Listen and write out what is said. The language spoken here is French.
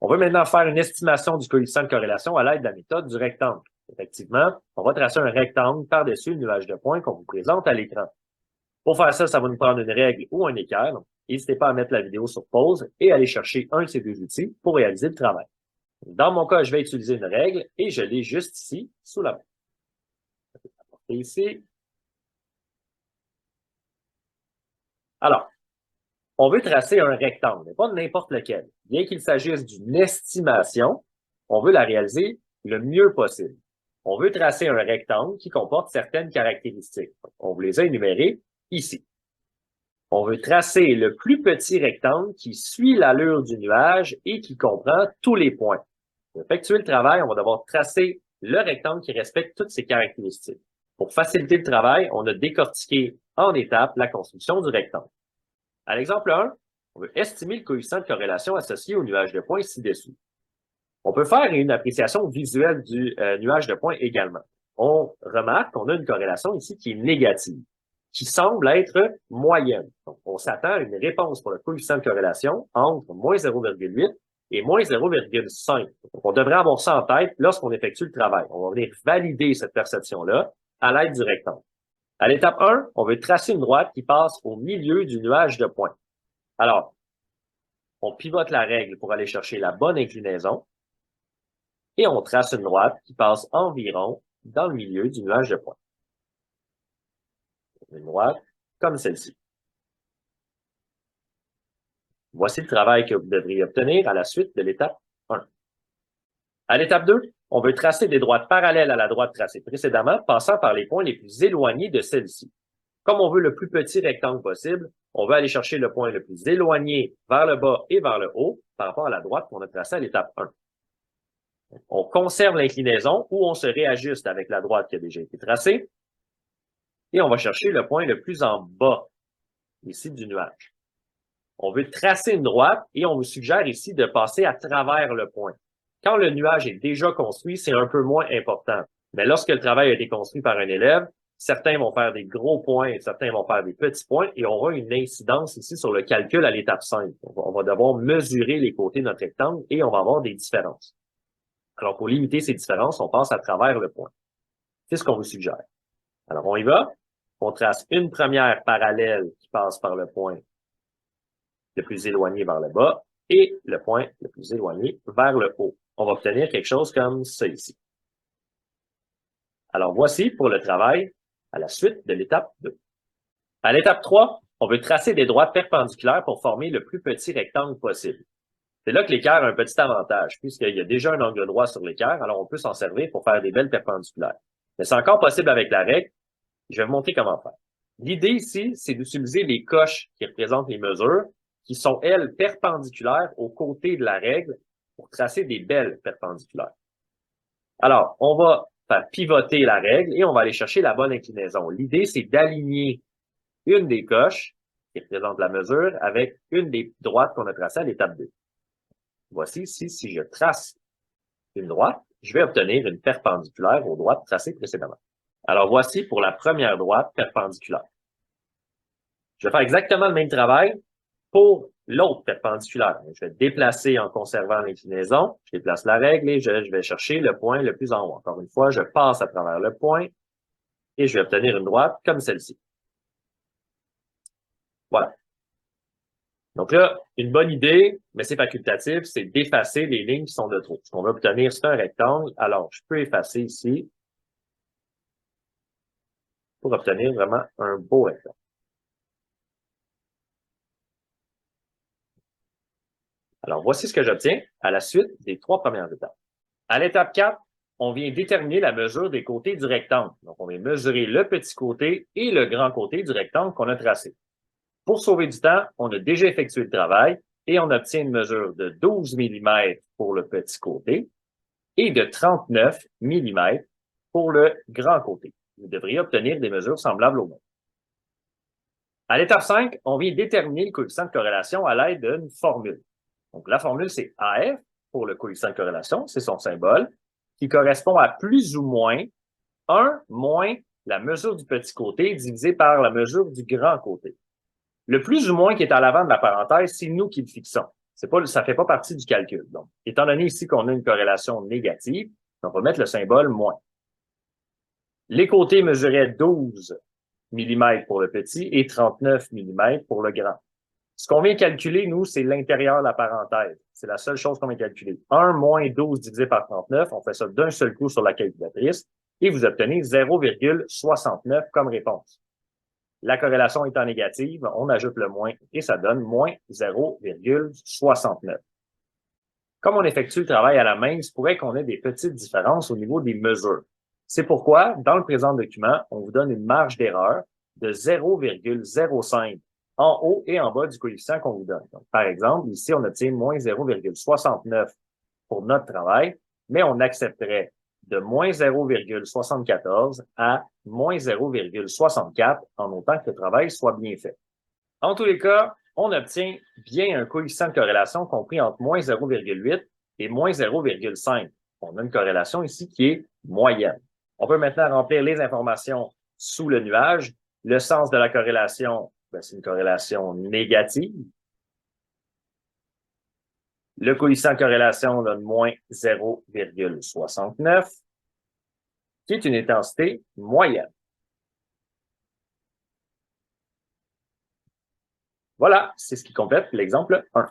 On va maintenant faire une estimation du coefficient de corrélation à l'aide de la méthode du rectangle. Effectivement, on va tracer un rectangle par-dessus le nuage de points qu'on vous présente à l'écran. Pour faire ça, ça va nous prendre une règle ou un équerre. Donc, n'hésitez pas à mettre la vidéo sur pause et aller chercher un de ces deux outils pour réaliser le travail. Dans mon cas, je vais utiliser une règle et je l'ai juste ici, sous la main. Je vais l'apporter ici. Alors, on veut tracer un rectangle, mais pas n'importe lequel. Bien qu'il s'agisse d'une estimation, on veut la réaliser le mieux possible. On veut tracer un rectangle qui comporte certaines caractéristiques. On vous les a énumérées ici. On veut tracer le plus petit rectangle qui suit l'allure du nuage et qui comprend tous les points. Pour effectuer le travail, on va devoir tracer le rectangle qui respecte toutes ces caractéristiques. Pour faciliter le travail, on a décortiqué en étapes la construction du rectangle. À l'exemple 1, on veut estimer le coefficient de corrélation associé au nuage de points ci-dessous. On peut faire une appréciation visuelle du nuage de points également. On remarque qu'on a une corrélation ici qui est négative, qui semble être moyenne. Donc, on s'attend à une réponse pour le coefficient de corrélation entre moins 0,8 et moins 0,5. Donc, on devrait avoir ça en tête lorsqu'on effectue le travail. On va venir valider cette perception-là à l'aide du rectangle. À l'étape 1, on veut tracer une droite qui passe au milieu du nuage de points. Alors, on pivote la règle pour aller chercher la bonne inclinaison et on trace une droite qui passe environ dans le milieu du nuage de points. Une droite comme celle-ci. Voici le travail que vous devriez obtenir à la suite de l'étape 1. À l'étape 2, on veut tracer des droites parallèles à la droite tracée précédemment, passant par les points les plus éloignés de celle-ci. Comme on veut le plus petit rectangle possible, on veut aller chercher le point le plus éloigné vers le bas et vers le haut par rapport à la droite qu'on a tracée à l'étape 1. On conserve l'inclinaison ou on se réajuste avec la droite qui a déjà été tracée et on va chercher le point le plus en bas, ici du nuage. On veut tracer une droite et on vous suggère ici de passer à travers le point. Quand le nuage est déjà construit, c'est un peu moins important. Mais lorsque le travail a été construit par un élève, certains vont faire des gros points et certains vont faire des petits points et on aura une incidence ici sur le calcul à l'étape 5. On va devoir mesurer les côtés de notre rectangle et on va avoir des différences. Alors, pour limiter ces différences, on passe à travers le point. C'est ce qu'on vous suggère. Alors, on y va. On trace une première parallèle qui passe par le point le plus éloigné vers le bas et le point le plus éloigné vers le haut. On va obtenir quelque chose comme ça ici. Alors, voici pour le travail à la suite de l'étape 2. À l'étape 3, on veut tracer des droites perpendiculaires pour former le plus petit rectangle possible. C'est là que l'équerre a un petit avantage, puisqu'il y a déjà un angle droit sur l'équerre, alors on peut s'en servir pour faire des belles perpendiculaires. Mais c'est encore possible avec la règle. Je vais vous montrer comment faire. L'idée ici, c'est d'utiliser les coches qui représentent les mesures, qui sont, elles, perpendiculaires aux côtés de la règle pour tracer des belles perpendiculaires. Alors, on va faire pivoter la règle et on va aller chercher la bonne inclinaison. L'idée, c'est d'aligner une des coches qui représente la mesure avec une des droites qu'on a tracées à l'étape 2. Voici ici, si je trace une droite, je vais obtenir une perpendiculaire aux droites tracées précédemment. Alors, voici pour la première droite perpendiculaire. Je vais faire exactement le même travail pour l'autre perpendiculaire. Je vais déplacer en conservant l'inclinaison, je déplace la règle et je vais chercher le point le plus en haut. Encore une fois, je passe à travers le point et je vais obtenir une droite comme celle-ci. Voilà. Donc là, une bonne idée, mais c'est facultatif, c'est d'effacer les lignes qui sont de trop. Ce qu'on va obtenir, c'est un rectangle. Alors, je peux effacer ici pour obtenir vraiment un beau rectangle. Alors, voici ce que j'obtiens à la suite des 3 premières étapes. À l'étape 4, on vient déterminer la mesure des côtés du rectangle. Donc, on vient mesurer le petit côté et le grand côté du rectangle qu'on a tracé. Pour sauver du temps, on a déjà effectué le travail et on obtient une mesure de 12 mm pour le petit côté et de 39 mm pour le grand côté. Vous devriez obtenir des mesures semblables aux mêmes. À l'étape 5, on vient déterminer le coefficient de corrélation à l'aide d'une formule. Donc, la formule, c'est AF pour le coefficient de corrélation, c'est son symbole, qui correspond à plus ou moins 1 moins la mesure du petit côté divisé par la mesure du grand côté. Le plus ou moins qui est à l'avant de la parenthèse, c'est nous qui le fixons. Ça fait pas partie du calcul. Donc, étant donné ici qu'on a une corrélation négative, on va mettre le symbole moins. Les côtés mesuraient 12 mm pour le petit et 39 mm pour le grand. Ce qu'on vient calculer, nous, c'est l'intérieur de la parenthèse. C'est la seule chose qu'on vient calculer. 1 moins 12 divisé par 39, on fait ça d'un seul coup sur la calculatrice et vous obtenez 0,69 comme réponse. La corrélation étant négative, on ajoute le moins et ça donne moins 0,69. Comme on effectue le travail à la main, il se pourrait qu'on ait des petites différences au niveau des mesures. C'est pourquoi, dans le présent document, on vous donne une marge d'erreur de 0,05 en haut et en bas du coefficient qu'on vous donne. Donc, par exemple, ici, on obtient moins 0,69 pour notre travail, mais on accepterait de moins 0,74 à moins 0,64 en autant que le travail soit bien fait. En tous les cas, on obtient bien un coefficient de corrélation compris entre moins 0,8 et moins 0,5. On a une corrélation ici qui est moyenne. On peut maintenant remplir les informations sous le nuage. Le sens de la corrélation, c'est une corrélation négative. Le coefficient de corrélation donne moins 0,69, qui est une intensité moyenne. Voilà, c'est ce qui complète l'exemple 1.